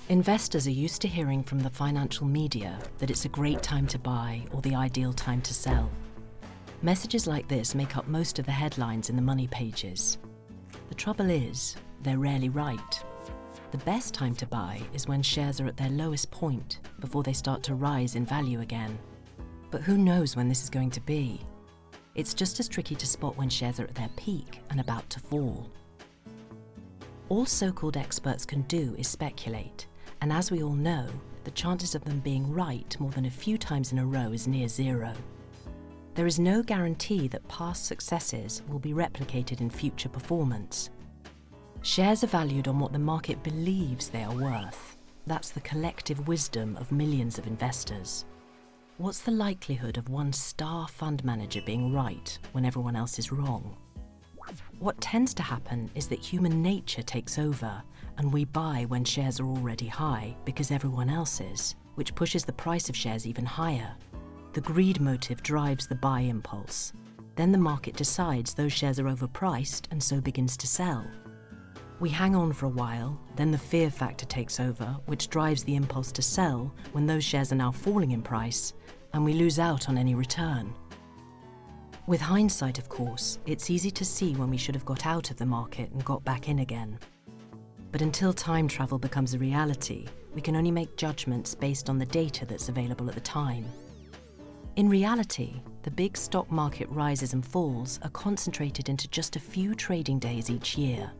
Investors are used to hearing from the financial media that it's a great time to buy or the ideal time to sell. Messages like this make up most of the headlines in the money pages. The trouble is, they're rarely right. The best time to buy is when shares are at their lowest point before they start to rise in value again. But who knows when this is going to be? It's just as tricky to spot when shares are at their peak and about to fall. All so-called experts can do is speculate, and as we all know, the chances of them being right more than a few times in a row is near zero. There is no guarantee that past successes will be replicated in future performance. Shares are valued on what the market believes they are worth. That's the collective wisdom of millions of investors. What's the likelihood of one star fund manager being right when everyone else is wrong? What tends to happen is that human nature takes over and we buy when shares are already high because everyone else is, which pushes the price of shares even higher. The greed motive drives the buy impulse. Then the market decides those shares are overpriced and so begins to sell. We hang on for a while, then the fear factor takes over, which drives the impulse to sell when those shares are now falling in price, and we lose out on any return. With hindsight, of course, it's easy to see when we should have got out of the market and got back in again. But until time travel becomes a reality, we can only make judgments based on the data that's available at the time. In reality, the big stock market rises and falls are concentrated into just a few trading days each year.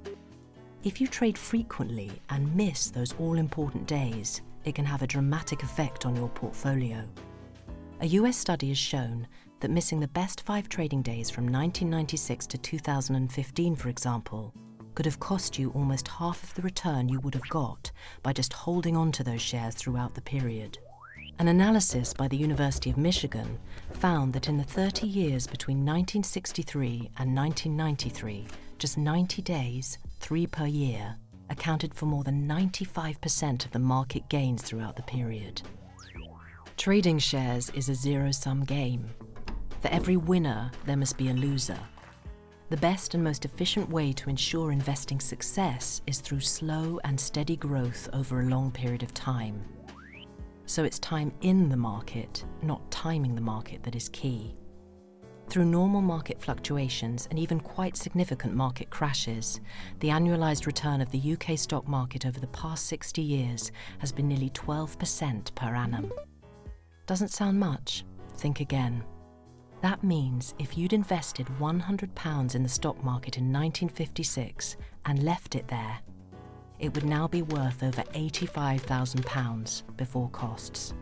If you trade frequently and miss those all-important days, it can have a dramatic effect on your portfolio. A US study has shown that missing the best 5 trading days from 1996 to 2015, for example, could have cost you almost half of the return you would have got by just holding on to those shares throughout the period. An analysis by the University of Michigan found that in the 30 years between 1963 and 1993, just 90 days, 3 per year, accounted for more than 95% of the market gains throughout the period. Trading shares is a zero-sum game. For every winner, there must be a loser. The best and most efficient way to ensure investing success is through slow and steady growth over a long period of time. So it's time in the market, not timing the market, that is key. Through normal market fluctuations and even quite significant market crashes, the annualized return of the UK stock market over the past 60 years has been nearly 12% per annum. Doesn't sound much? Think again. That means if you'd invested £100 in the stock market in 1956 and left it there, it would now be worth over £85,000 before costs.